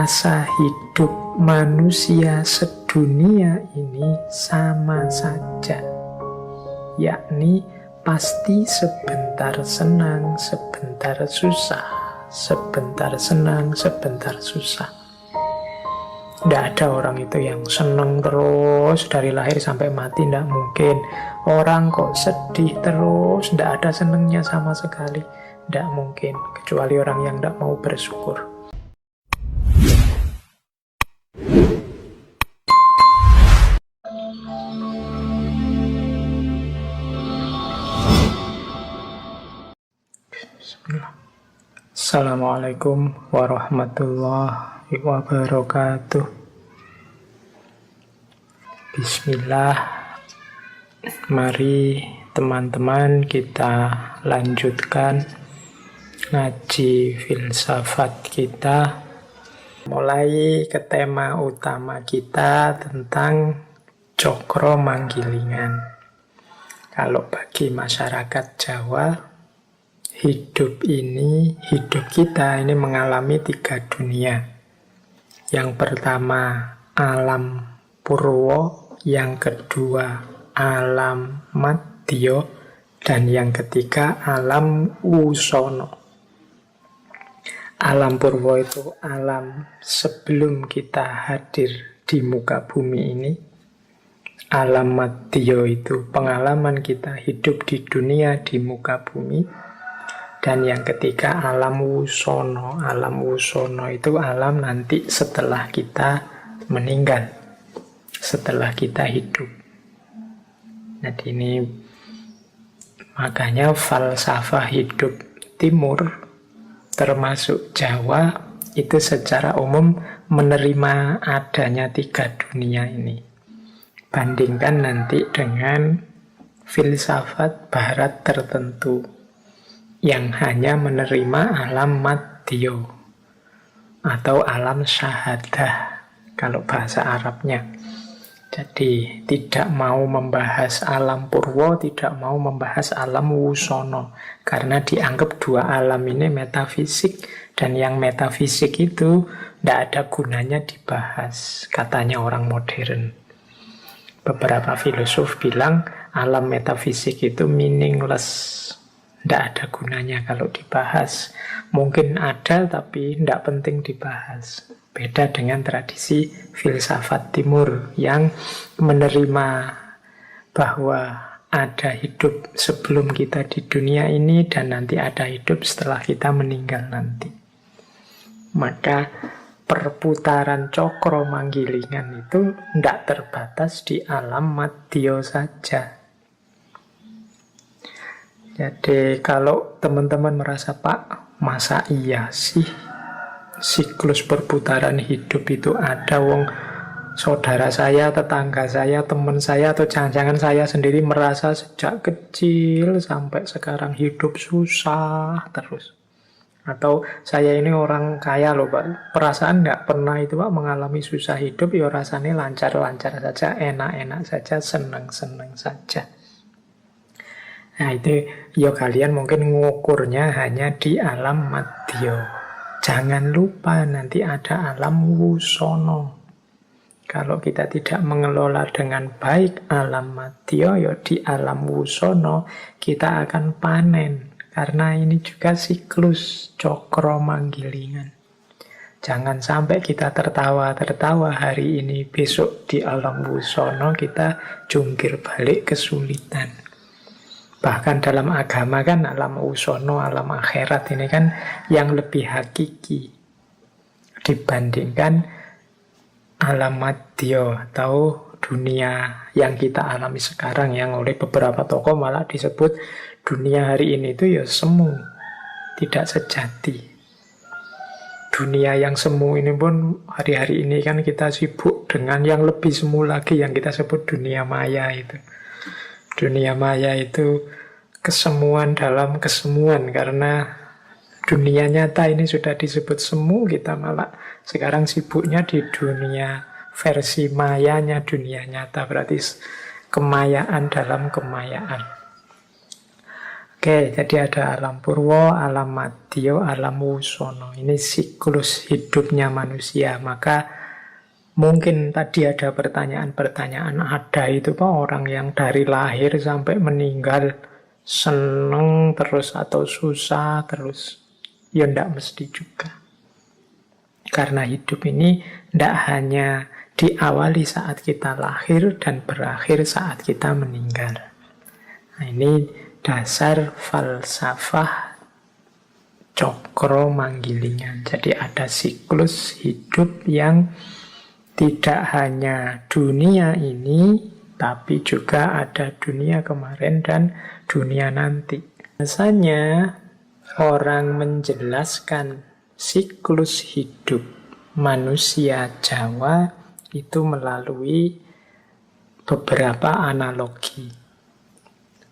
rasa hidup manusia sedunia ini sama saja, yakni pasti sebentar senang, sebentar susah, sebentar senang, sebentar susah. Tidak ada orang itu yang senang terus dari lahir sampai mati, tidak mungkin. Orang kok sedih terus, tidak ada senangnya sama sekali, tidak mungkin. Kecuali orang yang tidak mau bersyukur. Assalamualaikum warahmatullahi wabarakatuh. Bismillah. Mari teman-teman kita lanjutkan ngaji filsafat kita. Mulai ke tema utama kita tentang cokro manggilingan. Kalau bagi masyarakat Jawa, hidup kita ini mengalami 3 dunia. Yang pertama alam purwo, yang kedua alam madya, dan yang ketiga alam wusono. Alam purwo itu alam sebelum kita hadir di muka bumi ini. Alam madya itu pengalaman kita hidup di dunia di muka bumi. Dan yang ketiga alam wusono. Alam wusono itu alam nanti setelah kita meninggal, setelah kita hidup. Nah ini makanya falsafah hidup timur termasuk Jawa itu secara umum menerima adanya 3 dunia ini. Bandingkan nanti dengan filsafat barat tertentu yang hanya menerima alam madya atau alam syahadah kalau bahasa Arabnya. Jadi tidak mau membahas alam purwo, tidak mau membahas alam wusono, karena dianggap 2 alam ini metafisik, dan yang metafisik itu tidak ada gunanya dibahas, katanya orang modern. Beberapa filosof bilang alam metafisik itu meaningless, tidak ada gunanya kalau dibahas. Mungkin ada tapi tidak penting dibahas. Beda dengan tradisi filsafat timur yang menerima bahwa ada hidup sebelum kita di dunia ini dan nanti ada hidup setelah kita meninggal nanti. Maka perputaran cokro manggilingan itu tidak terbatas di alam madya saja. Jadi kalau teman-teman merasa, Pak, masa iya sih siklus perputaran hidup itu ada, wong saudara saya, tetangga saya, teman saya, atau jangan-jangan saya sendiri merasa sejak kecil sampai sekarang hidup susah terus. Atau saya ini orang kaya loh, Pak, perasaan nggak pernah itu, Pak, mengalami susah hidup, ya rasanya lancar-lancar saja, enak-enak saja, senang-senang saja. Nah itu ya kalian mungkin ngukurnya hanya di alam madya. Jangan lupa nanti ada alam wusono. Kalau kita tidak mengelola dengan baik alam madya, ya di alam wusono kita akan panen. Karena ini juga siklus cokro manggilingan. Jangan sampai kita tertawa-tertawa hari ini, besok di alam wusono kita jungkir balik kesulitan. Bahkan dalam agama kan alam wusono, alam akhirat ini kan yang lebih hakiki dibandingkan alam madya atau dunia yang kita alami sekarang, yang oleh beberapa tokoh malah disebut dunia hari ini itu ya semu, tidak sejati. Dunia yang semu ini pun hari-hari ini kan kita sibuk dengan yang lebih semu lagi yang kita sebut dunia maya itu. Dunia maya itu kesemuan dalam kesemuan, karena dunia nyata ini sudah disebut semu, kita malah sekarang sibuknya di dunia versi mayanya dunia nyata, berarti kemayaan dalam kemayaan. Oke, jadi ada alam purwa, alam madya, alam wusono. Ini siklus hidupnya manusia. Maka mungkin tadi ada pertanyaan-pertanyaan, ada itu Pak orang yang dari lahir sampai meninggal seneng terus atau susah terus. Ya ndak mesti juga. Karena hidup ini ndak hanya diawali saat kita lahir dan berakhir saat kita meninggal. Nah, ini dasar falsafah cokro manggilingan. Jadi ada siklus hidup yang tidak hanya dunia ini, tapi juga ada dunia kemarin dan dunia nanti. Biasanya orang menjelaskan siklus hidup manusia Jawa itu melalui beberapa analogi.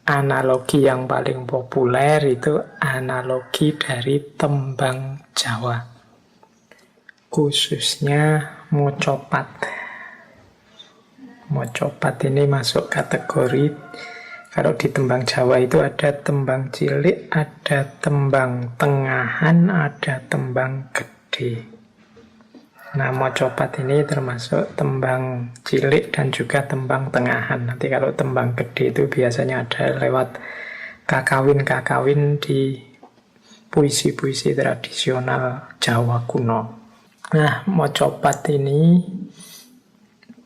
Analogi yang paling populer itu analogi dari tembang Jawa, khususnya mocopat. Mocopat ini masuk kategori, kalau di tembang Jawa itu ada tembang cilik, ada tembang tengahan, ada tembang gede. Nah, mocopat ini termasuk tembang cilik dan juga tembang tengahan. Nanti kalau tembang gede itu biasanya ada lewat kakawin-kakawin di puisi-puisi tradisional Jawa kuno. Nah, mocopat ini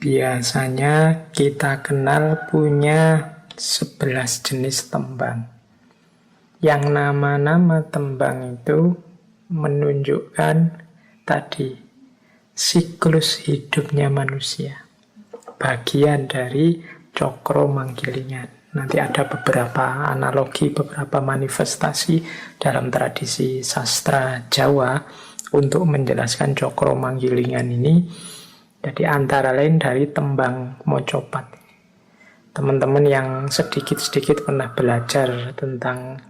biasanya kita kenal punya 11 jenis tembang. Yang nama-nama tembang itu menunjukkan tadi siklus hidupnya manusia, bagian dari cokro manggilingan. Nanti ada beberapa analogi, beberapa manifestasi dalam tradisi sastra Jawa untuk menjelaskan cokro manggilingan ini. Jadi antara lain dari tembang mocopat. Teman-teman yang sedikit-sedikit pernah belajar tentang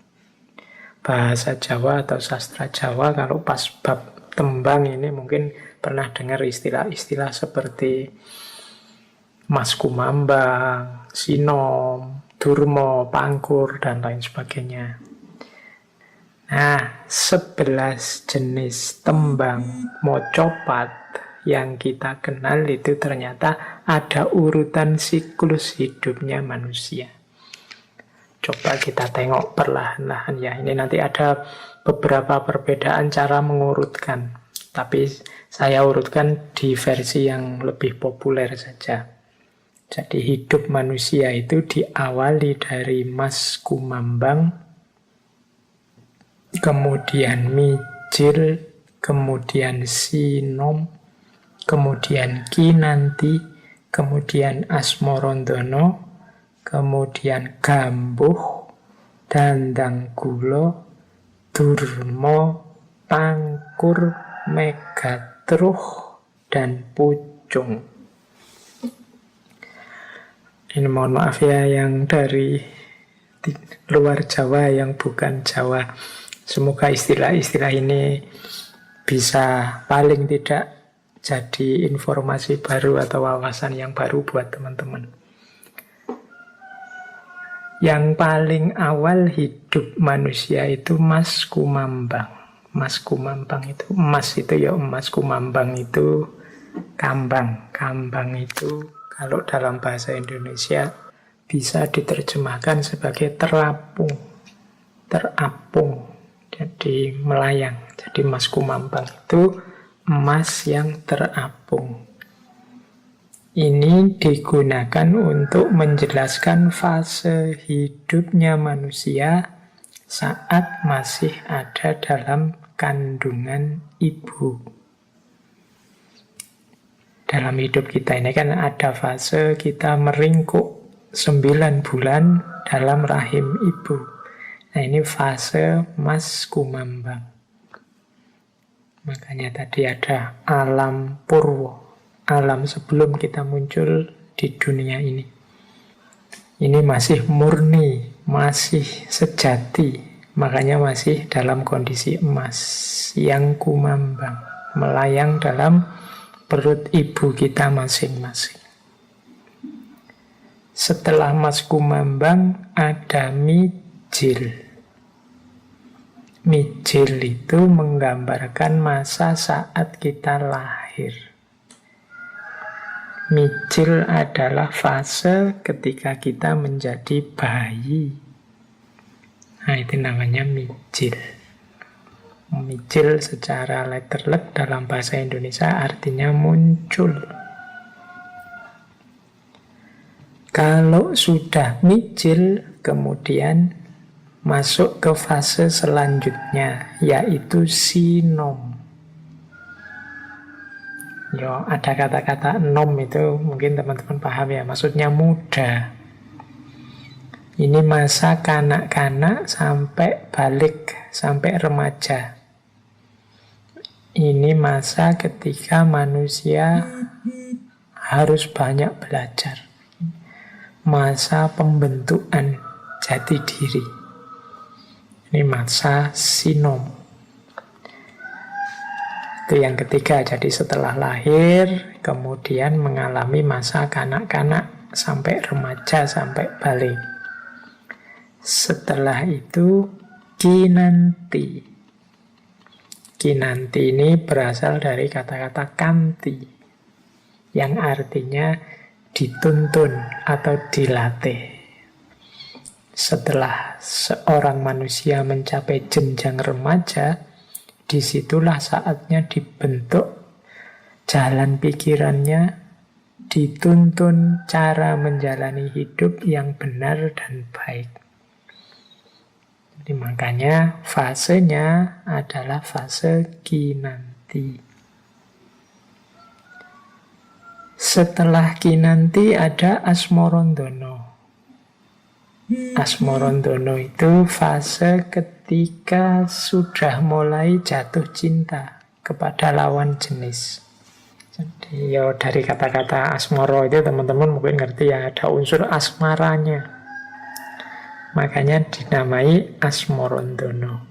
bahasa Jawa atau sastra Jawa, kalau pas bab tembang ini mungkin pernah dengar istilah-istilah seperti Mas Kumambang, Sinom, Durmo, Pangkur, dan lain sebagainya. Nah, 11 jenis tembang mocopat yang kita kenal itu ternyata ada urutan siklus hidupnya manusia. Coba kita tengok perlahan-lahan ya. Ini nanti ada beberapa perbedaan cara mengurutkan. Tapi saya urutkan di versi yang lebih populer saja. Jadi hidup manusia itu diawali dari Mas Kumambang, kemudian Mijil, kemudian Sinom, kemudian Kinanti, kemudian Asmorondono, kemudian Gambuh, Dandanggulo, Durmo, Pangkur, Megatruh, dan Pucung. Ini mohon maaf ya yang dari luar Jawa, yang bukan Jawa. Semoga istilah-istilah ini bisa paling tidak jadi informasi baru atau wawasan yang baru buat teman-teman. Yang paling awal hidup manusia itu Mas Kumambang. Mas Kumambang itu, emas itu ya emas, Kumambang itu kambang. Kambang itu kalau dalam bahasa Indonesia bisa diterjemahkan sebagai terapung, terapung, jadi melayang. Jadi Mas Kumambang itu emas yang terapung. Ini digunakan untuk menjelaskan fase hidupnya manusia saat masih ada dalam kandungan ibu. Dalam hidup kita ini kan ada fase kita meringkuk 9 bulan dalam rahim ibu. Nah, ini fase Mas Kumambang. Makanya tadi ada alam purwa, alam sebelum kita muncul di dunia ini. Ini masih murni, masih sejati. Makanya masih dalam kondisi emas yang kumambang, melayang dalam perut ibu kita masing-masing. Setelah Mas Kumambang ada Mijil. Mijil itu menggambarkan masa saat kita lahir. Mijil adalah fase ketika kita menjadi bayi. Nah, itu namanya mijil. Mijil secara letterlek dalam bahasa Indonesia artinya muncul. Kalau sudah mijil, kemudian masuk ke fase selanjutnya, yaitu sinom. Ada kata-kata nom itu mungkin teman-teman paham ya, maksudnya muda. Ini masa kanak-kanak sampai balik, sampai remaja. Ini masa ketika manusia harus banyak belajar. Masa pembentukan jati diri. Ini masa sinom. Itu yang ketiga, jadi setelah lahir, kemudian mengalami masa kanak-kanak, sampai remaja, sampai balik. Setelah itu, kinanti. Kinanti ini berasal dari kata-kata kanti, yang artinya dituntun atau dilatih. Setelah seorang manusia mencapai jenjang remaja, disitulah saatnya dibentuk jalan pikirannya, dituntun cara menjalani hidup yang benar dan baik. Jadi makanya fasenya adalah fase kinanti. Setelah kinanti ada asmorondono. Asmorondono itu fase ketika sudah mulai jatuh cinta kepada lawan jenis. Jadi dari kata-kata asmoro itu teman-teman mungkin ngerti ya, ada unsur asmaranya. Makanya dinamai asmorondono.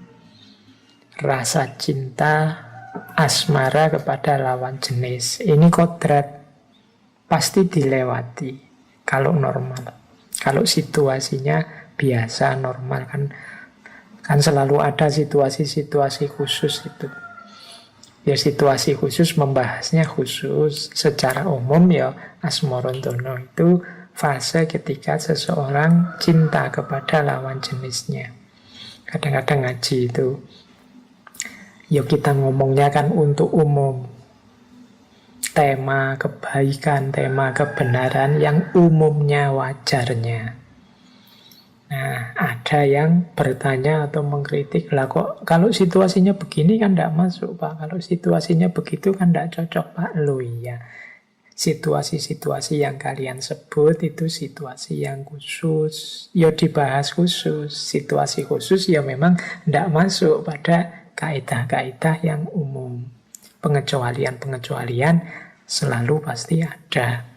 Rasa cinta asmara kepada lawan jenis. Ini kodrat, pasti dilewati kalau normal. Kalau situasinya biasa, normal, kan selalu ada situasi-situasi khusus itu. Ya situasi khusus membahasnya khusus. Secara umum ya asmorondono itu fase ketika seseorang cinta kepada lawan jenisnya. Kadang-kadang ngaji itu, ya kita ngomongnya kan untuk umum. Tema kebaikan, tema kebenaran yang umumnya wajarnya. Nah, ada yang bertanya atau mengkritik, lah kok kalau situasinya begini kan tidak masuk Pak, kalau situasinya begitu kan tidak cocok Pak. Loh iya, situasi-situasi yang kalian sebut itu situasi yang khusus, ya dibahas khusus. Situasi khusus ya memang tidak masuk pada kaidah-kaidah yang umum. Pengecualian-pengecualian selalu pasti ada.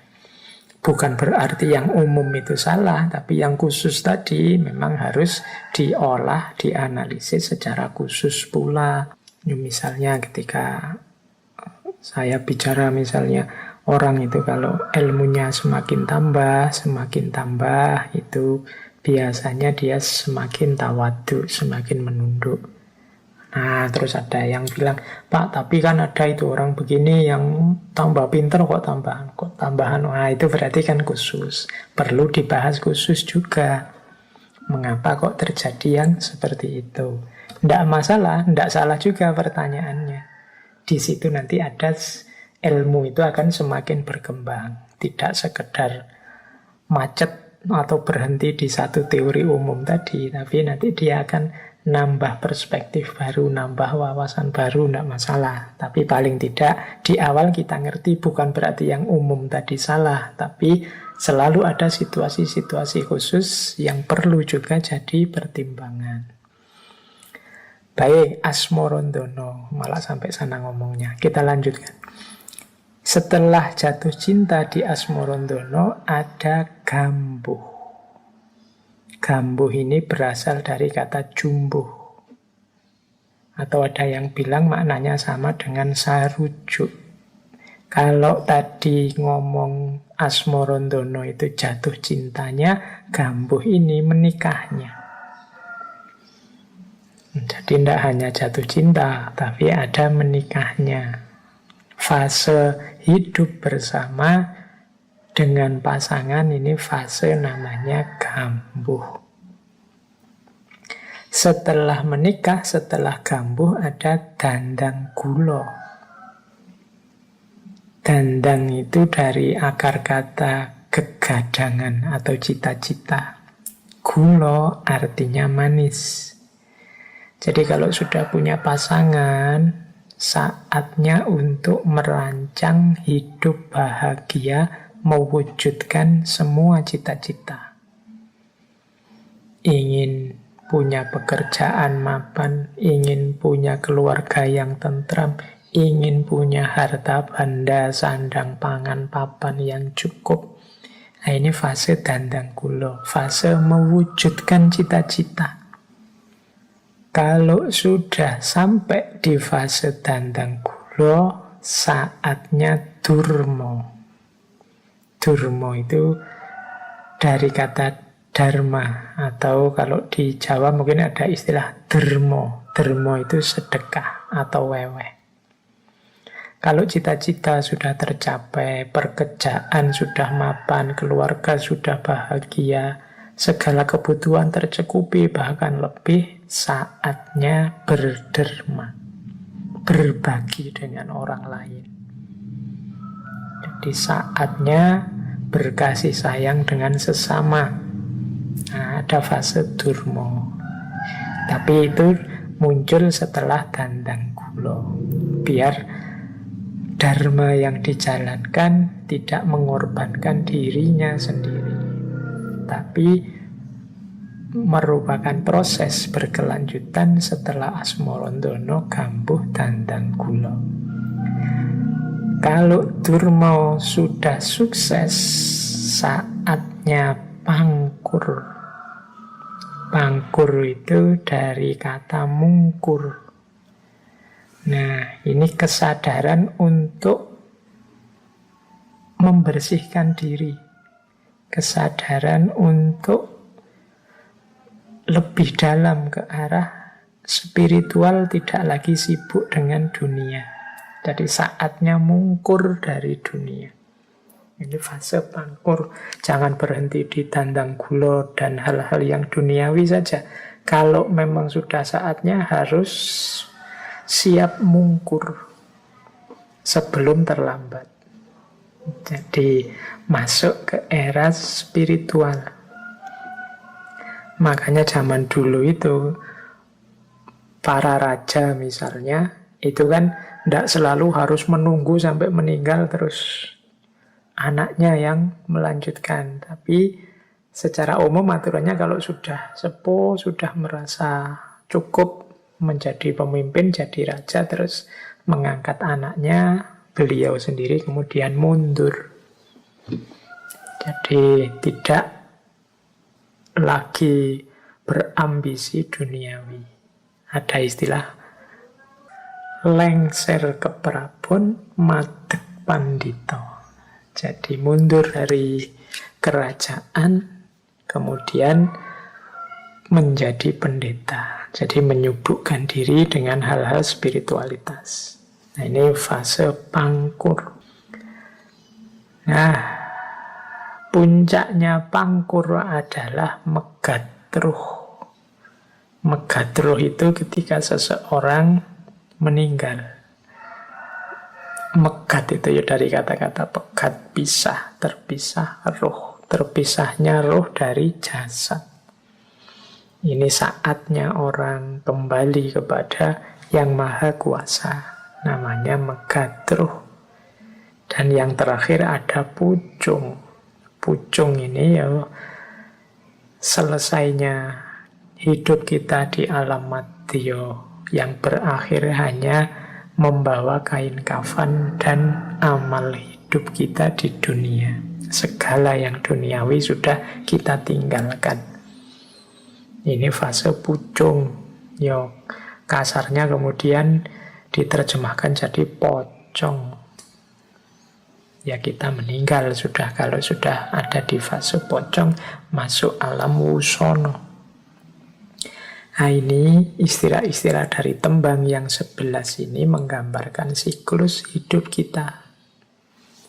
Bukan berarti yang umum itu salah, tapi yang khusus tadi memang harus diolah, dianalisis secara khusus pula. Misalnya ketika saya bicara misalnya orang itu kalau ilmunya semakin tambah, itu biasanya dia semakin tawadu, semakin menunduk. Nah, terus ada yang bilang, Pak, tapi kan ada itu orang begini yang tambah pinter kok tambahan. Nah, itu berarti kan khusus. Perlu dibahas khusus juga. Mengapa kok terjadi yang seperti itu? Tidak masalah, tidak salah juga pertanyaannya. Di situ nanti ada ilmu itu akan semakin berkembang. Tidak sekedar macet atau berhenti di satu teori umum tadi, tapi nanti dia akan nambah perspektif baru, nambah wawasan baru, tidak masalah. Tapi paling tidak di awal kita ngerti bukan berarti yang umum tadi salah, tapi selalu ada situasi-situasi khusus yang perlu juga jadi pertimbangan. Baik, asmorondono, malah sampai sana ngomongnya. Kita lanjutkan. Setelah jatuh cinta di asmorondono ada gambuh. Gambuh ini berasal dari kata jumbuh. Atau ada yang bilang maknanya sama dengan sarujuk. Kalau tadi ngomong asmorondono itu jatuh cintanya, gambuh ini menikahnya. Jadi tidak hanya jatuh cinta, tapi ada menikahnya. Fase hidup bersama dengan pasangan ini fase namanya gambuh. Setelah menikah, setelah gambuh ada dandang gulo. Dandang itu dari akar kata kegadangan atau cita-cita. Gulo artinya manis. Jadi kalau sudah punya pasangan, saatnya untuk merancang hidup bahagia, mewujudkan semua cita-cita. Ingin punya pekerjaan mapan, ingin punya keluarga yang tentram, ingin punya harta benda, sandang, pangan, papan yang cukup. Nah, ini fase dandang gulo, fase mewujudkan cita-cita. Kalau sudah sampai di fase dandang gulo, saatnya durmo. Durmo itu dari kata dharma, atau kalau di Jawa mungkin ada istilah dermo. Dermo itu sedekah atau weweh. Kalau cita-cita sudah tercapai, pekerjaan sudah mapan, keluarga sudah bahagia, segala kebutuhan tercukupi, bahkan lebih, saatnya berderma, berbagi dengan orang lain. Jadi saatnya berkasih sayang dengan sesama. Nah, ada fase durmo. Tapi itu muncul setelah dandang gulo. Biar dharma yang dijalankan tidak mengorbankan dirinya sendiri, tapi merupakan proses berkelanjutan setelah asmarandono gambuh dandang gulo. Kalau durmo sudah sukses, saatnya pangkur. Pangkur itu dari kata mungkur. Nah, ini kesadaran untuk membersihkan diri. Kesadaran untuk lebih dalam ke arah spiritual, tidak lagi sibuk dengan dunia. Jadi saatnya mungkur dari dunia. Ini fase pangkur. Jangan berhenti di dandang gulo dan hal-hal yang duniawi saja. Kalau memang sudah saatnya, harus siap mungkur sebelum terlambat. Jadi masuk ke era spiritual. Makanya zaman dulu itu para raja misalnya, itu kan tidak selalu harus menunggu sampai meninggal terus anaknya yang melanjutkan. Tapi secara umum aturannya kalau sudah sepuh, sudah merasa cukup menjadi pemimpin, jadi raja, terus mengangkat anaknya, beliau sendiri kemudian mundur. Jadi tidak lagi berambisi duniawi. Ada istilah lengser ke prabon, madeg pandito. Jadi mundur dari kerajaan, kemudian menjadi pendeta. Jadi menyibukkan diri dengan hal-hal spiritualitas. Nah, ini fase pangkur. Nah, puncaknya pangkur adalah megatruh. Megatruh itu ketika seseorang meninggal. Megat itu ya dari kata-kata pegat, pisah, terpisah roh. Terpisahnya roh dari jasad. Ini saatnya orang kembali kepada Yang Maha Kuasa. Namanya megatruh. Dan yang terakhir ada pucung. Pucung ini ya selesainya hidup kita di alam madya, yang berakhir hanya membawa kain kafan dan amal hidup kita di dunia. Segala yang duniawi sudah kita tinggalkan. Ini fase pucung. Ya, kasarnya kemudian diterjemahkan jadi pocong. Ya, kita meninggal sudah. Kalau sudah ada di fase pocong, masuk alam wusono. Nah, ini istilah-istilah dari tembang yang 11 ini menggambarkan siklus hidup kita.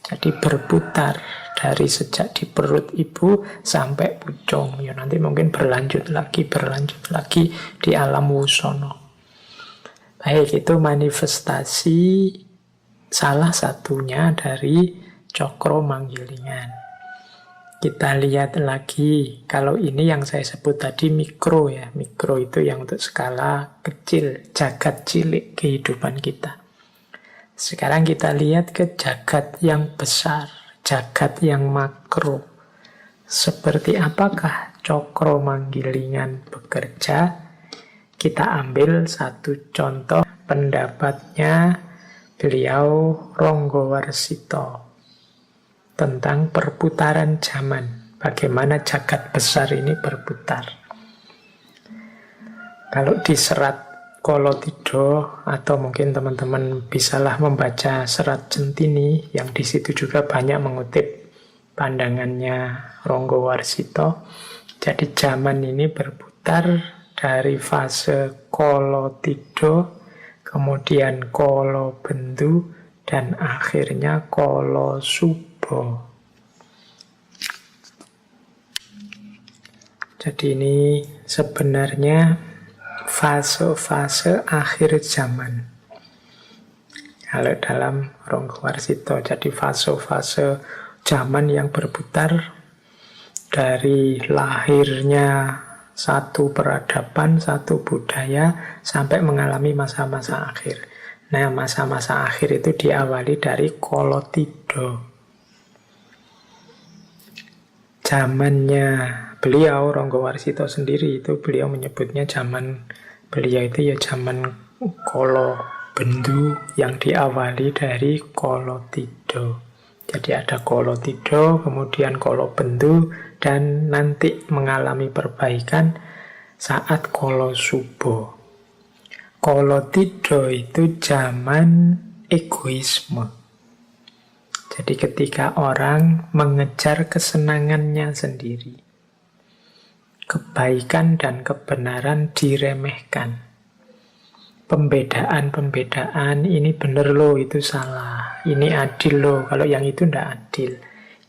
Jadi berputar dari sejak di perut ibu sampai pucung. Ya nanti mungkin berlanjut lagi di alam wusono. Baik, itu manifestasi salah satunya dari cokro manggilingan. Kita lihat lagi, kalau ini yang saya sebut tadi mikro ya. Mikro itu yang untuk skala kecil, jagat cilik kehidupan kita. Sekarang kita lihat ke jagat yang besar, jagat yang makro. Seperti apakah cokro manggilingan bekerja? Kita ambil satu contoh pendapatnya beliau Ronggowarsito tentang perputaran zaman. Bagaimana jagat besar ini berputar. Kalau di serat Kolotidho, atau mungkin teman-teman bisalah membaca serat Centini, yang di situ juga banyak mengutip pandangannya Ronggowarsito. Jadi zaman ini berputar dari fase Kolotidho, kemudian Kolobendu, dan akhirnya Kolosubo. Jadi ini sebenarnya fase-fase akhir zaman. Kalau dalam Ronggowarsito, jadi fase-fase zaman yang berputar dari lahirnya satu peradaban, satu budaya, sampai mengalami masa-masa akhir. Nah, masa-masa akhir itu diawali dari Kolotidho. Zamannya beliau, Ronggowarsito sendiri itu beliau menyebutnya zaman beliau itu ya zaman Kolobendu yang diawali dari Kolotidho. Jadi ada Kolotidho, kemudian Kolobendu, dan nanti mengalami perbaikan saat Kolosubo. Kolotidho itu zaman egoisme. Jadi ketika orang mengejar kesenangannya sendiri, kebaikan dan kebenaran diremehkan. Pembedaan-pembedaan, ini benar loh, itu salah. Ini adil loh, kalau yang itu tidak adil.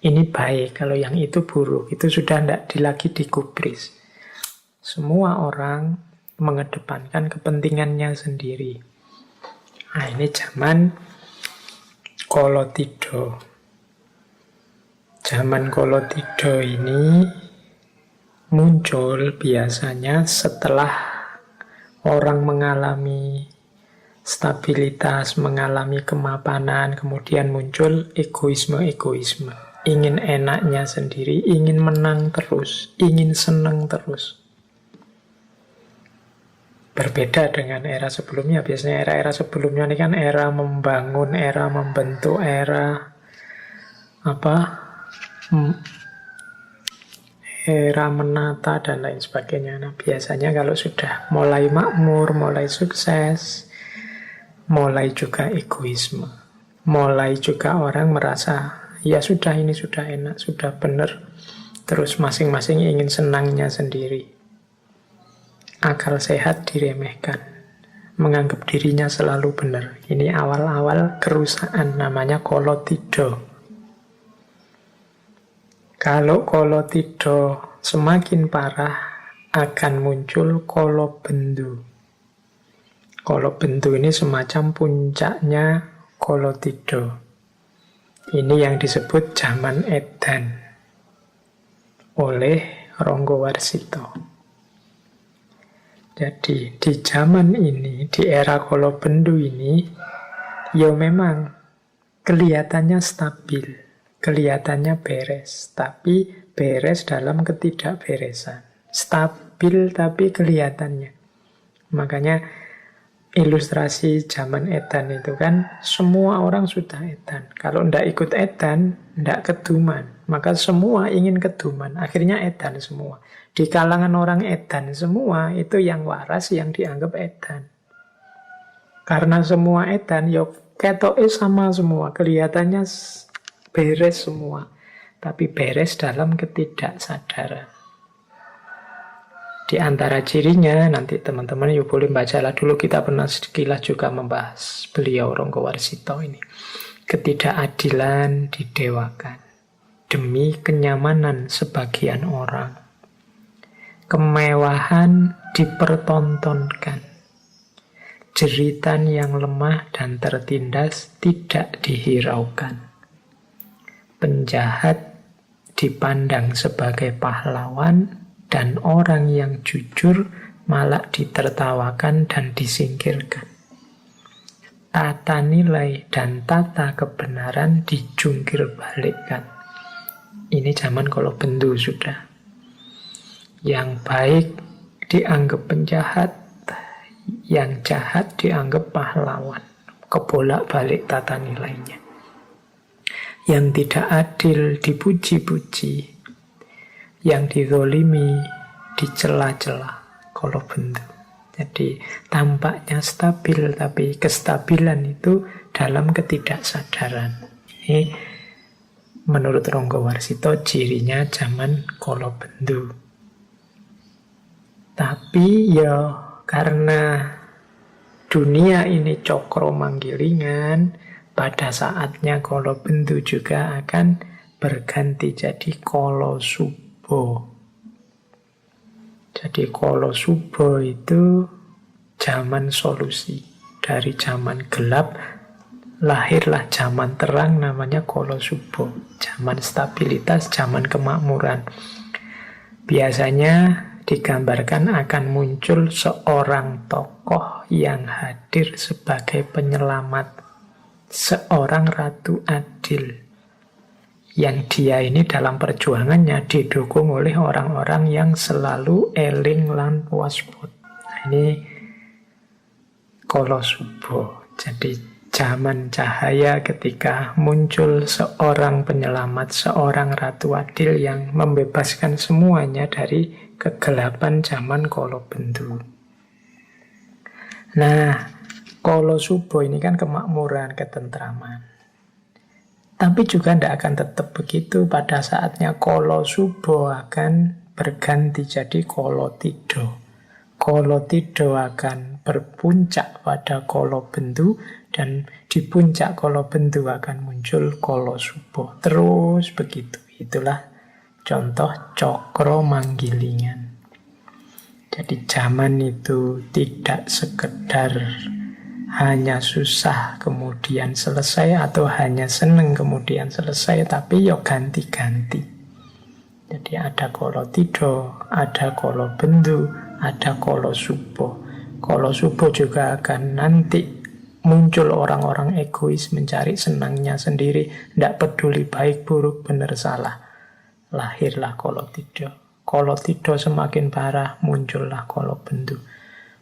Ini baik, kalau yang itu buruk. Itu sudah tidak lagi digubris. Semua orang mengedepankan kepentingannya sendiri. Nah, ini zaman Kolotidho. Zaman Kolotidho ini muncul biasanya setelah orang mengalami stabilitas, mengalami kemapanan, kemudian muncul egoisme-egoisme. Ingin enaknya sendiri, ingin menang terus, ingin senang terus. Berbeda dengan era sebelumnya. Biasanya era-era sebelumnya ini kan era membangun, era membentuk, era era menata dan lain sebagainya. Nah, biasanya kalau sudah mulai makmur, mulai sukses, mulai juga egoisme, mulai juga orang merasa ya sudah, ini sudah enak, sudah benar, terus masing-masing ingin senangnya sendiri. Akal sehat diremehkan, menganggap dirinya selalu benar. Ini awal-awal kerusakan, namanya Kolotidho. Kalau Kolotidho semakin parah, akan muncul Kolobendu. Kolobendu ini semacam puncaknya Kolotidho. Ini yang disebut zaman Edan oleh Ronggowarsito. Jadi di zaman ini, di era Kolobendu ini, ya memang kelihatannya stabil, kelihatannya beres, tapi beres dalam ketidakberesan. Stabil tapi kelihatannya. Makanya ilustrasi zaman edan itu kan semua orang sudah edan. Kalau ndak ikut edan, ndak keduman. Maka semua ingin keduman. Akhirnya edan semua. Di kalangan orang edan semua, itu yang waras, yang dianggap edan. Karena semua edan, ya ketoke sama semua. Kelihatannya beres semua. Tapi beres dalam ketidaksadaran. Di antara cirinya, nanti teman-teman yuk boleh bacalah dulu, kita pernah sekilas juga membahas beliau Ronggowarsito ini. Ketidakadilan didewakan demi kenyamanan sebagian orang. Kemewahan dipertontonkan. Jeritan yang lemah dan tertindas tidak dihiraukan. Penjahat dipandang sebagai pahlawan, dan orang yang jujur malah ditertawakan dan disingkirkan. Tata nilai dan tata kebenaran dijungkir balikkan. Ini zaman kalau bendu sudah. Yang baik dianggap penjahat, yang jahat dianggap pahlawan. Kebolak-balik tata nilainya. Yang tidak adil dipuji-puji, yang dizolimi dicela-cela kalau bendu. Jadi tampaknya stabil, tapi kestabilan itu dalam ketidaksadaran. Ini menurut Ronggowarsito cirinya zaman kalau bendu. Tapi ya karena dunia ini cokro manggilingan, pada saatnya kalau bendu juga akan berganti jadi kolo subo. Jadi kolo subo itu zaman solusi. Dari zaman gelap lahirlah zaman terang, namanya kolo subo. Zaman stabilitas, zaman kemakmuran. Biasanya digambarkan akan muncul seorang tokoh yang hadir sebagai penyelamat, seorang ratu adil, yang dia ini dalam perjuangannya didukung oleh orang-orang yang selalu eling lan waspada. Ini kolo subo. Jadi zaman cahaya ketika muncul seorang penyelamat, seorang ratu adil yang membebaskan semuanya dari kegelapan zaman kolo bendu. Nah, kolo subo ini kan kemakmuran, ketentraman. Tapi juga tidak akan tetap begitu. Pada saatnya kolo subo akan berganti jadi kolo tido. Kolo tido akan berpuncak pada kolo bendu, dan di puncak kolo bendu akan muncul kolo subo. Terus begitu. Itulah contoh cokro manggilingan. Jadi zaman itu tidak sekedar hanya susah kemudian selesai, atau hanya seneng kemudian selesai, tapi ya ganti-ganti. Jadi ada kolo tido, ada kolo bendu, ada kolo subo. Kolo subo juga akan nanti muncul orang-orang egois mencari senangnya sendiri, tidak peduli baik buruk benar salah. Lahirlah kolo tido. Kolo tido semakin parah, muncullah kolo bendu.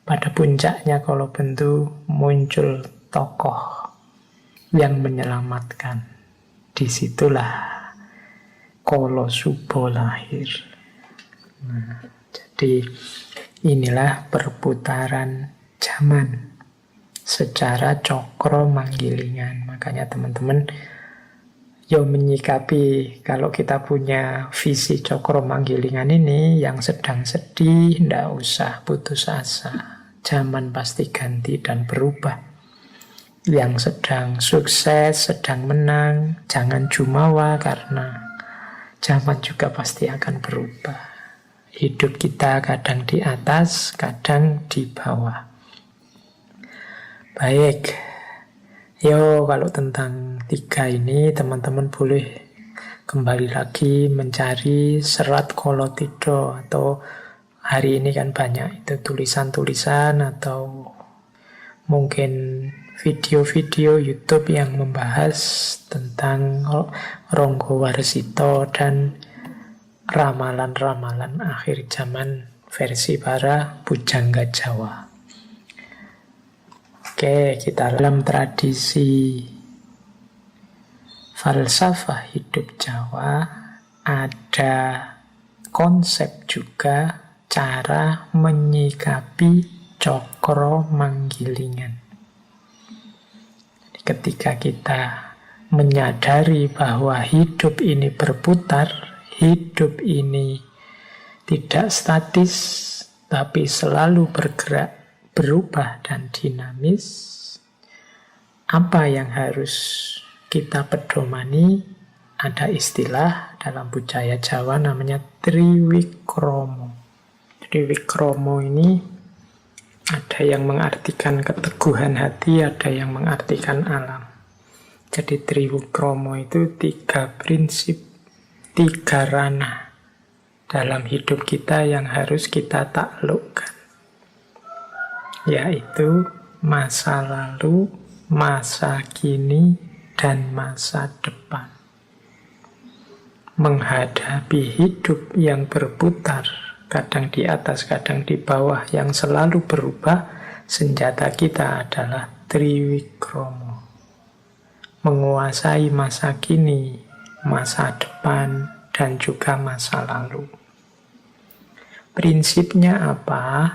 Pada puncaknya kolo bendu muncul tokoh yang menyelamatkan. Disitulah kolo subo lahir. Nah, jadi inilah perputaran zaman secara cokro manggilingan. Makanya teman-teman menyikapi kalau kita punya visi cokro manggilingan ini, yang sedang sedih tidak usah putus asa. Zaman pasti ganti dan berubah. Yang sedang sukses, sedang menang, jangan jumawa, karena zaman juga pasti akan berubah. Hidup kita kadang di atas, kadang di bawah. Baik, kalau tentang 3 ini teman-teman boleh kembali lagi mencari serat kolo tido, atau hari ini kan banyak itu tulisan-tulisan atau mungkin video-video YouTube yang membahas tentang Ronggowarsito dan ramalan-ramalan akhir zaman versi para pujangga Jawa. Oke, kita dalam tradisi falsafah hidup Jawa ada konsep juga cara menyikapi cokro manggilingan. Ketika kita menyadari bahwa hidup ini berputar, hidup ini tidak statis, tapi selalu bergerak, berubah, dan dinamis, apa yang harus kita pedomani? Ada istilah dalam budaya Jawa namanya Triwikromo. Triwikromo ini ada yang mengartikan keteguhan hati, ada yang mengartikan alam. Jadi Triwikromo itu 3 prinsip, 3 ranah dalam hidup kita yang harus kita taklukkan. Yaitu masa lalu, masa kini, dan masa depan. Menghadapi hidup yang berputar, kadang di atas, kadang di bawah, yang selalu berubah, senjata kita adalah Triwikromo. Menguasai masa kini, masa depan, dan juga masa lalu. Prinsipnya apa?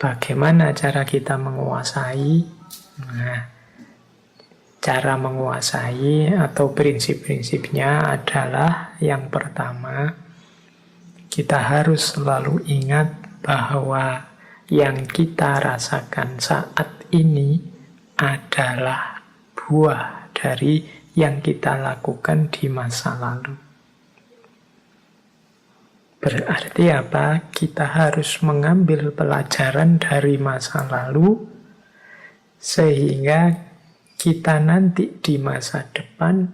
Bagaimana cara kita menguasai? Nah, cara menguasai atau prinsip-prinsipnya adalah yang pertama, kita harus selalu ingat bahwa yang kita rasakan saat ini adalah buah dari yang kita lakukan di masa lalu. Berarti apa? Kita harus mengambil pelajaran dari masa lalu sehingga kita nanti di masa depan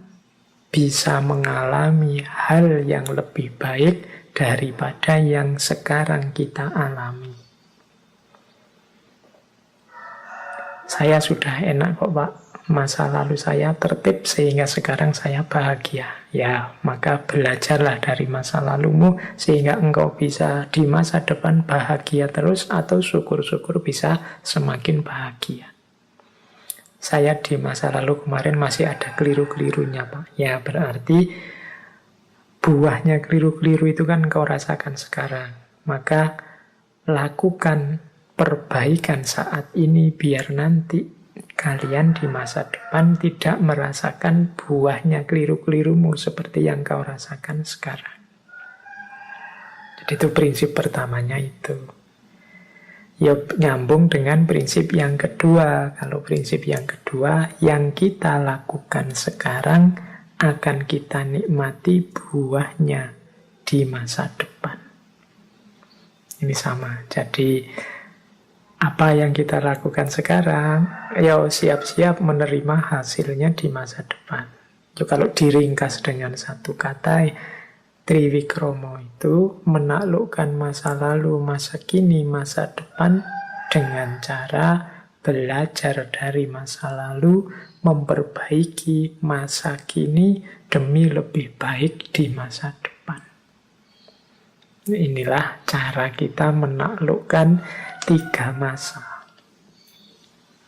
bisa mengalami hal yang lebih baik daripada yang sekarang kita alami. Saya sudah enak kok Pak, masa lalu saya tertib sehingga sekarang saya bahagia. Ya, maka belajarlah dari masa lalumu sehingga engkau bisa di masa depan bahagia terus atau syukur-syukur bisa semakin bahagia. Saya di masa lalu kemarin masih ada keliru-kelirunya Pak. Ya berarti buahnya keliru-keliru itu kan kau rasakan sekarang. Maka lakukan perbaikan saat ini biar nanti kalian di masa depan tidak merasakan buahnya keliru-kelirumu seperti yang kau rasakan sekarang. Jadi itu prinsip pertamanya itu. Ya nyambung dengan prinsip yang kedua. Kalau prinsip yang kedua, yang kita lakukan sekarang akan kita nikmati buahnya di masa depan. Ini sama. Jadi apa yang kita lakukan sekarang, ya siap-siap menerima hasilnya di masa depan. So, kalau diringkas dengan satu kata, Triwikromo itu menaklukkan masa lalu, masa kini, masa depan dengan cara belajar dari masa lalu, memperbaiki masa kini demi lebih baik di masa depan. Inilah cara kita menaklukkan 3 masa.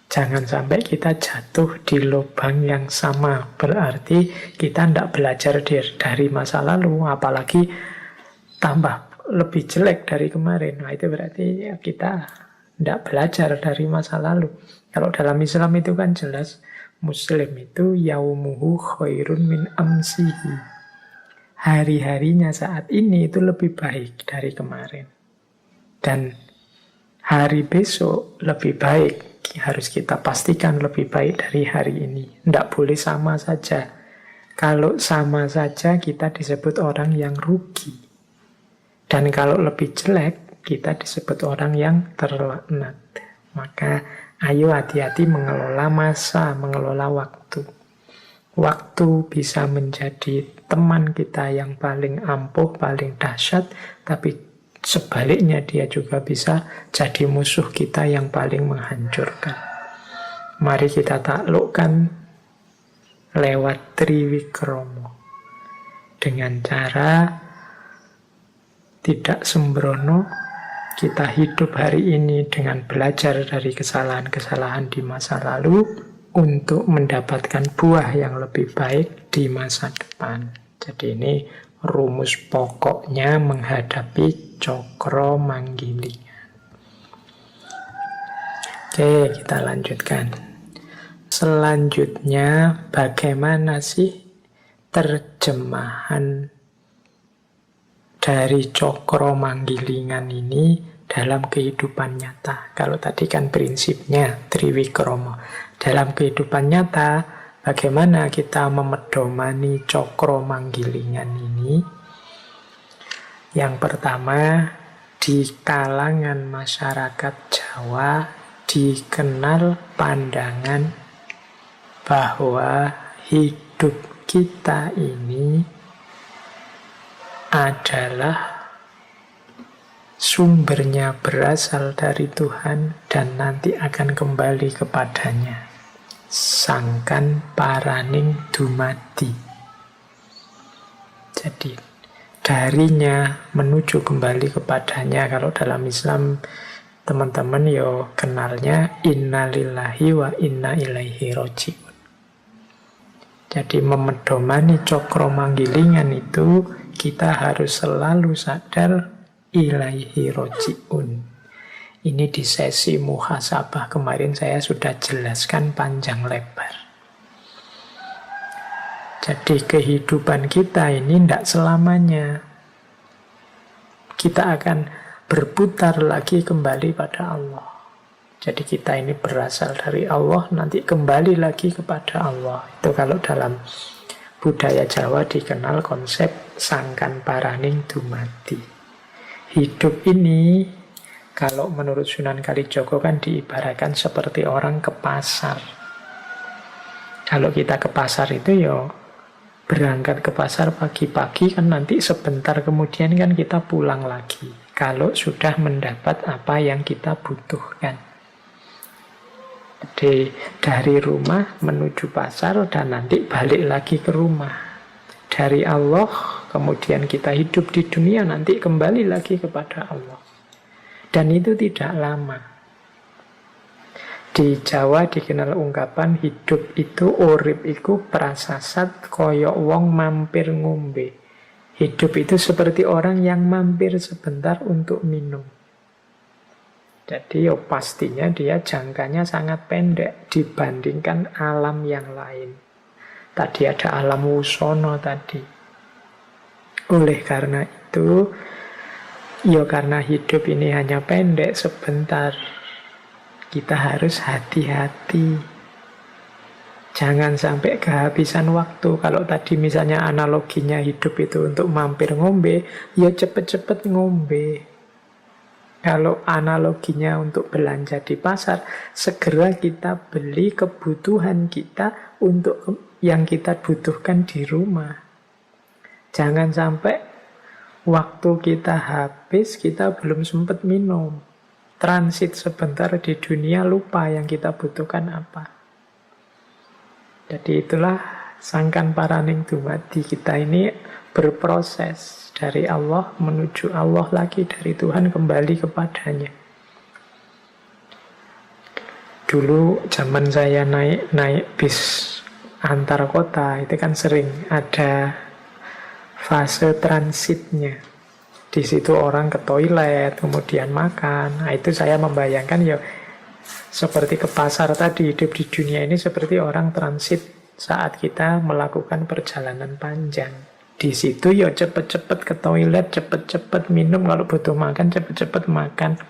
Jangan sampai kita jatuh di lubang yang sama. Berarti kita tidak belajar dari masa lalu, apalagi tambah lebih jelek dari kemarin. Nah, itu berarti ya kita tidak belajar dari masa lalu. Kalau dalam Islam itu kan jelas, Muslim itu yaumuhu khairun min amsihi. Hari-harinya saat ini itu lebih baik dari kemarin. Dan hari besok lebih baik, harus kita pastikan lebih baik dari hari ini. Tidak boleh sama saja. Kalau sama saja kita disebut orang yang rugi. Dan kalau lebih jelek, kita disebut orang yang terlaknat. Maka ayo hati-hati mengelola masa, mengelola waktu. Waktu bisa menjadi teman kita yang paling ampuh, paling dahsyat, tapi sebaliknya dia juga bisa jadi musuh kita yang paling menghancurkan. Mari kita taklukkan lewat Triwikromo. Dengan cara tidak sembrono, kita hidup hari ini dengan belajar dari kesalahan-kesalahan di masa lalu untuk mendapatkan buah yang lebih baik di masa depan. Jadi ini rumus pokoknya menghadapi cokro manggilingan. Oke, kita lanjutkan. Selanjutnya, bagaimana sih terjemahan dari cokro manggilingan ini dalam kehidupan nyata. Kalau tadi kan prinsipnya triwikromo. Dalam kehidupan nyata, bagaimana kita memedomani cokro manggilingan ini? Yang pertama, di kalangan masyarakat Jawa dikenal pandangan bahwa hidup kita ini adalah sumbernya berasal dari Tuhan dan nanti akan kembali kepadanya. Sangkan paraning dumadi. Jadi darinya menuju kembali kepadanya. Kalau dalam Islam teman-teman yo kenalnya innalillahi wa inna ilaihi roji'un. Jadi memedomani cokro manggilingan itu kita harus selalu sadar ilaihi roji'un. Ini di sesi muhasabah kemarin saya sudah jelaskan panjang lebar. Jadi kehidupan kita ini tidak selamanya. Kita akan berputar lagi kembali pada Allah. Jadi kita ini berasal dari Allah, nanti kembali lagi kepada Allah. Itu kalau dalam budaya Jawa dikenal konsep sangkan paraning dumadi. Hidup ini, kalau menurut Sunan Kalijogo kan diibaratkan seperti orang ke pasar. Kalau kita ke pasar itu ya berangkat ke pasar pagi-pagi, kan nanti sebentar kemudian kan kita pulang lagi. Kalau sudah mendapat apa yang kita butuhkan. Jadi dari rumah menuju pasar dan nanti balik lagi ke rumah. Dari Allah, kemudian kita hidup di dunia, nanti kembali lagi kepada Allah. Dan itu tidak lama. Di Jawa dikenal ungkapan hidup itu urip iku prasasat koyok wong mampir ngombe. Hidup itu seperti orang yang mampir sebentar untuk minum. Jadi pastinya dia jangkanya sangat pendek dibandingkan alam yang lain. Tadi ada alam wusono tadi. Oleh karena itu, karena hidup ini hanya pendek sebentar, kita harus hati-hati. Jangan sampai kehabisan waktu. Kalau tadi misalnya analoginya hidup itu untuk mampir ngombe, ya cepet-cepet ngombe. Kalau analoginya untuk belanja di pasar, segera kita beli kebutuhan kita untuk yang kita butuhkan di rumah. Jangan sampai waktu kita habis, kita belum sempat minum. Transit sebentar di dunia, lupa yang kita butuhkan apa. Jadi itulah sangkan paraning dumadi. Kita ini berproses dari Allah menuju Allah lagi, dari Tuhan kembali kepadanya. Dulu zaman saya naik bis antar kota, itu kan sering ada fase transitnya. Di situ orang ke toilet, kemudian makan. Nah, itu saya membayangkan ya seperti ke pasar tadi, hidup di dunia ini seperti orang transit saat kita melakukan perjalanan panjang. Di situ ya cepet-cepet ke toilet, cepet-cepet minum, kalau butuh makan cepet-cepet makan.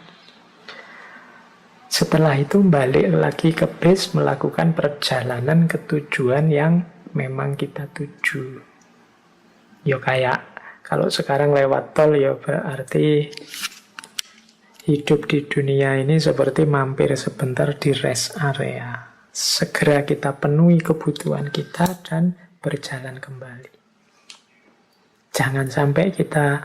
Setelah itu balik lagi ke bis, melakukan perjalanan ke tujuan yang memang kita tuju. Ya kayak kalau sekarang lewat tol ya berarti hidup di dunia ini seperti mampir sebentar di rest area. Segera kita penuhi kebutuhan kita dan berjalan kembali. Jangan sampai kita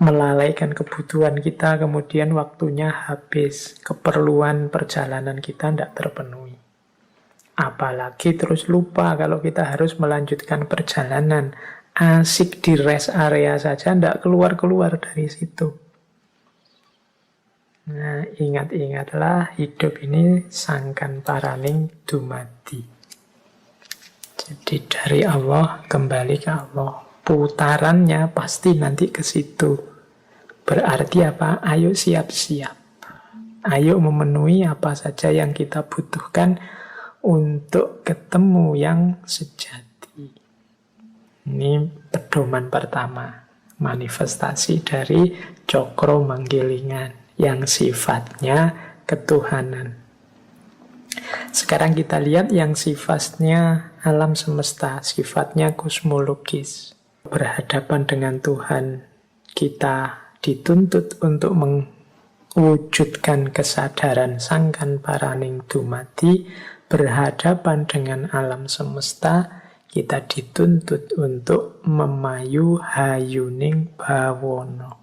melalaikan kebutuhan kita, kemudian waktunya habis, keperluan perjalanan kita tidak terpenuhi. Apalagi terus lupa kalau kita harus melanjutkan perjalanan. Asik di rest area saja, tidak keluar-keluar dari situ. Nah, ingat-ingatlah hidup ini sangkan paraning dumadi. Jadi dari Allah kembali ke Allah. Putarannya pasti nanti ke situ. Berarti apa? Ayo siap-siap. Ayo memenuhi apa saja yang kita butuhkan untuk ketemu yang sejati. Ini pedoman pertama. manifestasi dari Cokro Manggilingan yang sifatnya ketuhanan. Sekarang kita lihat yang sifatnya alam semesta, sifatnya kosmologis. Berhadapan dengan Tuhan, kita dituntut untuk mewujudkan kesadaran sangkan paraning dumadi. Berhadapan dengan alam semesta, kita dituntut untuk memayu hayuning bawono.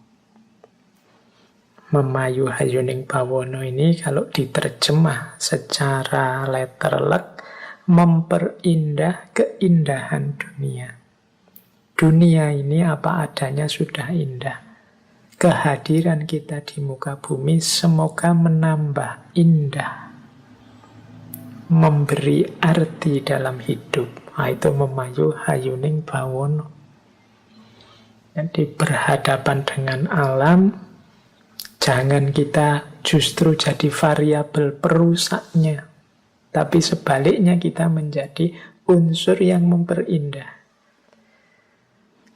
Memayu hayuning bawono ini kalau diterjemah secara letterlek, memperindah keindahan dunia. Dunia ini apa adanya sudah indah. Kehadiran kita di muka bumi semoga menambah indah, memberi arti dalam hidup. Itu memayu hayuning bawono. Jadi berhadapan dengan alam, jangan kita justru jadi variabel perusaknya, tapi sebaliknya kita menjadi unsur yang memperindah.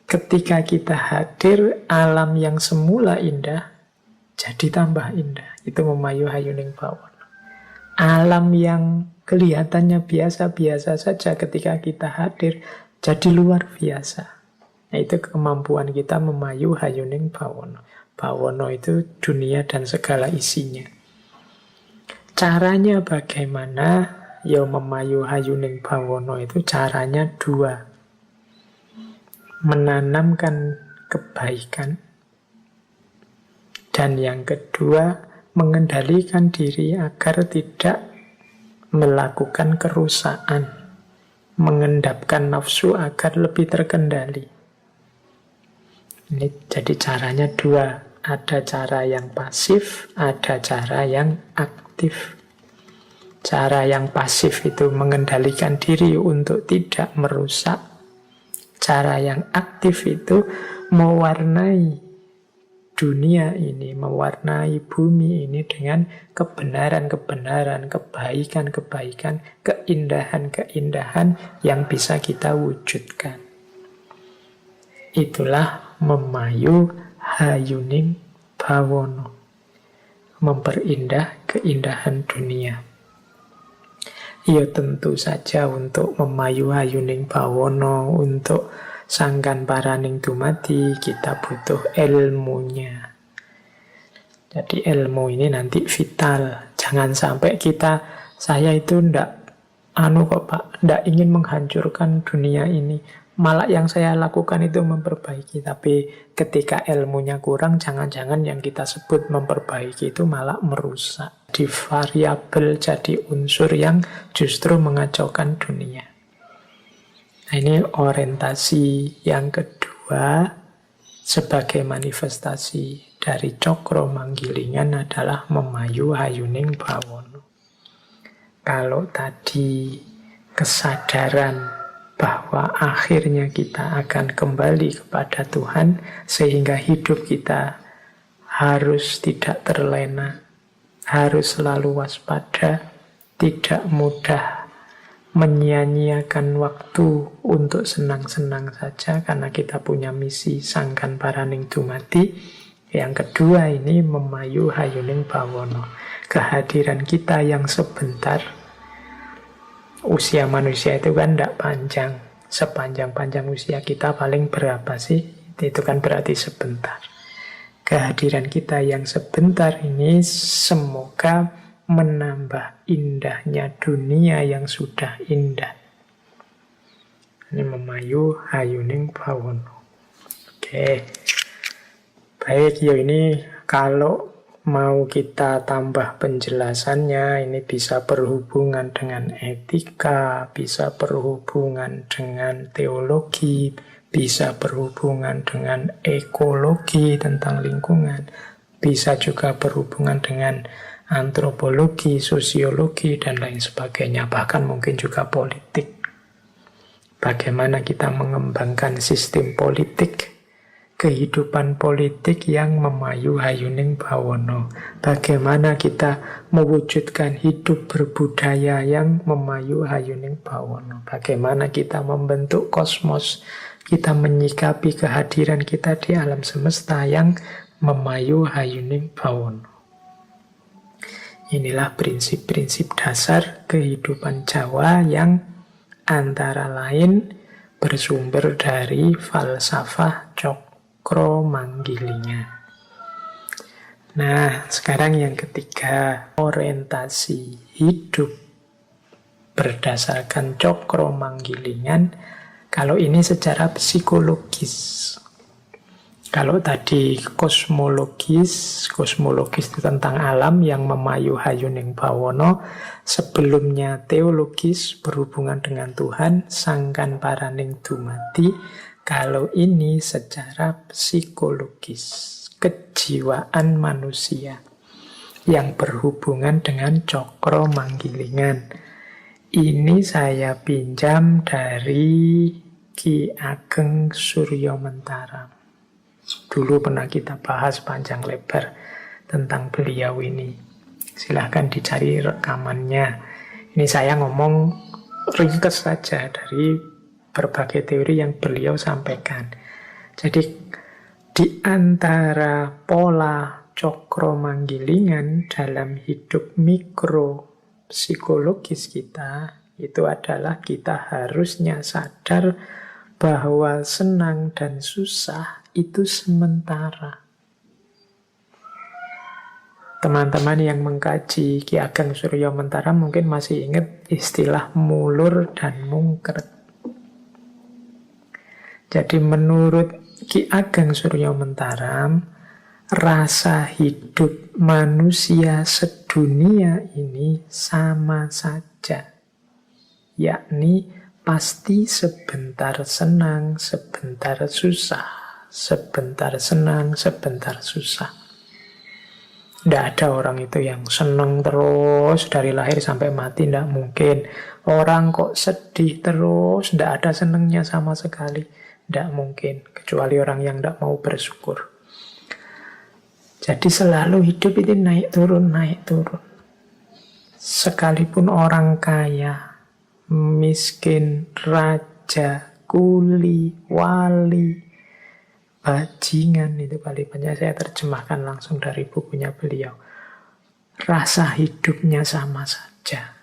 Ketika kita hadir, alam yang semula indah jadi tambah indah. Itu memayu hayuning bawono. Alam yang kelihatannya biasa-biasa saja ketika kita hadir jadi luar biasa. Nah, itu kemampuan kita memayu hayuning bawono. Bawono itu dunia dan segala isinya. Caranya bagaimana? Ya memayu hayuning bawono itu caranya dua. Menanamkan kebaikan. Dan yang kedua, mengendalikan diri agar tidak melakukan kerusakan, mengendapkan nafsu agar lebih terkendali. Ini jadi caranya dua. Ada cara yang pasif, ada cara yang aktif. Cara yang pasif itu mengendalikan diri untuk tidak merusak. Cara yang aktif itu mewarnai dunia ini, mewarnai bumi ini dengan kebenaran-kebenaran, kebaikan-kebaikan, keindahan-keindahan yang bisa kita wujudkan. Itulah memayu hayuning bawono, memperindah keindahan dunia. Ya tentu saja untuk memayu hayuning bawono, untuk sangkan paraning dumadi, kita butuh ilmunya. Jadi ilmu ini nanti vital. Jangan sampai saya itu ndak ndak ingin menghancurkan dunia ini. Malah yang saya lakukan itu memperbaiki. Tapi ketika ilmunya kurang, jangan-jangan yang kita sebut memperbaiki itu malah merusak. Di variabel jadi unsur yang justru mengacaukan dunia. Nah, ini orientasi yang kedua sebagai manifestasi dari Cokro Manggilingan adalah memayu hayuning bawono. Kalau tadi kesadaran bahwa akhirnya kita akan kembali kepada Tuhan, sehingga hidup kita harus tidak terlena, harus selalu waspada, tidak mudah menyia-nyiakan waktu untuk senang-senang saja karena kita punya misi sangkan paraning dumadi. Yang kedua ini memayu hayuning bawono. Kehadiran kita yang sebentar. Usia manusia itu kan tidak panjang. Sepanjang-panjang usia kita paling berapa sih? Itu kan berarti sebentar. Kehadiran kita yang sebentar ini semoga menambah indahnya dunia yang sudah indah. Ini memayu hayuning bawono. Oke. Baik, ya ini kalau mau kita tambah penjelasannya, ini bisa berhubungan dengan etika, bisa berhubungan dengan teologi, bisa berhubungan dengan ekologi tentang lingkungan, bisa juga berhubungan dengan antropologi, sosiologi, dan lain sebagainya, bahkan mungkin juga politik. Bagaimana kita mengembangkan sistem politik, kehidupan politik yang memayu hayuning bawono. Bagaimana kita mewujudkan hidup berbudaya yang memayu hayuning bawono. Bagaimana kita membentuk kosmos Kita menyikapi kehadiran kita di alam semesta yang memayu hayuning bawono. Inilah prinsip-prinsip dasar kehidupan Jawa yang antara lain bersumber dari falsafah Cokro-Manggilingan. Nah, sekarang yang ketiga, orientasi hidup berdasarkan Cokro-Manggilingan. Kalau ini secara psikologis. Kalau tadi kosmologis itu tentang alam yang memayu hayuning bawono. Sebelumnya teologis berhubungan dengan Tuhan, sangkan paraning dumadi. Kalau ini secara psikologis, kejiwaan manusia yang berhubungan dengan Cokro-Manggilingan. Ini saya pinjam dari Ki Ageng Suryo Mentaram. Dulu pernah kita bahas panjang lebar tentang beliau ini. Silahkan dicari rekamannya. Ini saya ngomong ringkas saja dari berbagai teori yang beliau sampaikan. Jadi di antara pola Cokro-Manggilingan dalam hidup mikro psikologis kita, itu adalah kita harusnya sadar bahwa senang dan susah itu sementara. Teman-teman yang mengkaji Ki Ageng Suryo Mentaram mungkin masih ingat istilah mulur dan mungkret. Jadi menurut Ki Ageng Suryo Mentaram, rasa hidup manusia sedunia ini sama saja. Yakni pasti sebentar senang, sebentar susah. Sebentar senang, sebentar susah. Tidak ada orang itu yang senang terus dari lahir sampai mati, tidak mungkin. Orang kok sedih terus, tidak ada senangnya sama sekali. Tidak mungkin, kecuali orang yang tidak mau bersyukur. Jadi selalu hidup itu naik turun, naik turun. Sekalipun orang kaya, miskin, raja, kuli, wali, bajingan, itu kali banyak saya terjemahkan langsung dari bukunya beliau. Rasa hidupnya sama saja,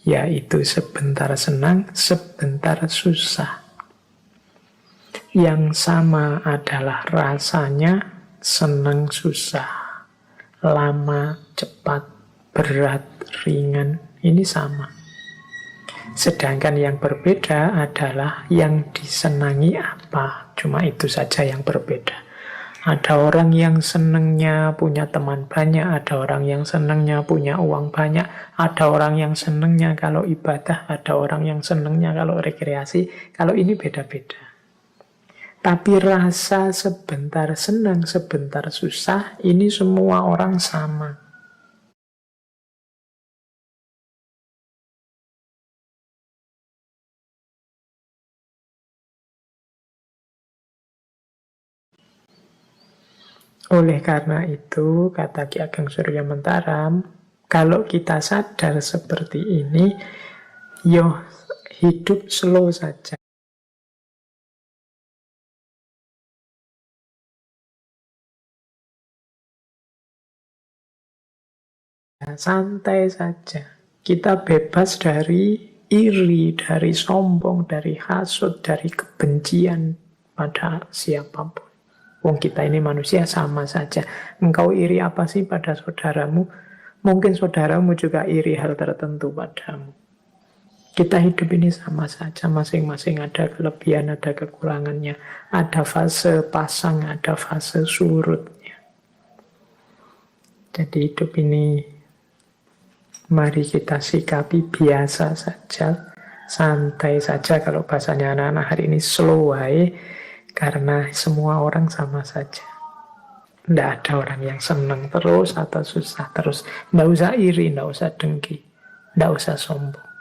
yaitu sebentar senang, sebentar susah. Yang sama adalah rasanya senang susah, lama, cepat, berat, ringan, ini sama. Sedangkan yang berbeda adalah yang disenangi apa. Cuma itu saja yang berbeda. Ada orang yang senangnya punya teman banyak, ada orang yang senangnya punya uang banyak, ada orang yang senangnya kalau ibadah, ada orang yang senangnya kalau rekreasi. Kalau ini beda-beda. Tapi rasa sebentar senang, sebentar susah, ini semua orang sama. Oleh karena itu, kata Ki Ageng Suryo Mentaram, kalau kita sadar seperti ini, hidup slow saja. Santai saja. Kita bebas dari iri, dari sombong, dari hasut, dari kebencian pada siapapun. Wong kita ini manusia sama saja. Engkau iri apa sih pada saudaramu? Mungkin saudaramu juga iri hal tertentu padamu. Kita hidup ini sama saja. Masing-masing ada kelebihan, ada kekurangannya. Ada fase pasang, ada fase surutnya. Jadi hidup ini mari kita sikapi biasa saja. Santai saja, kalau bahasanya anak-anak hari ini slow way. Karena semua orang sama saja. Tidak ada orang yang senang terus atau susah terus. Tidak usah iri, tidak usah dengki, tidak usah sombong.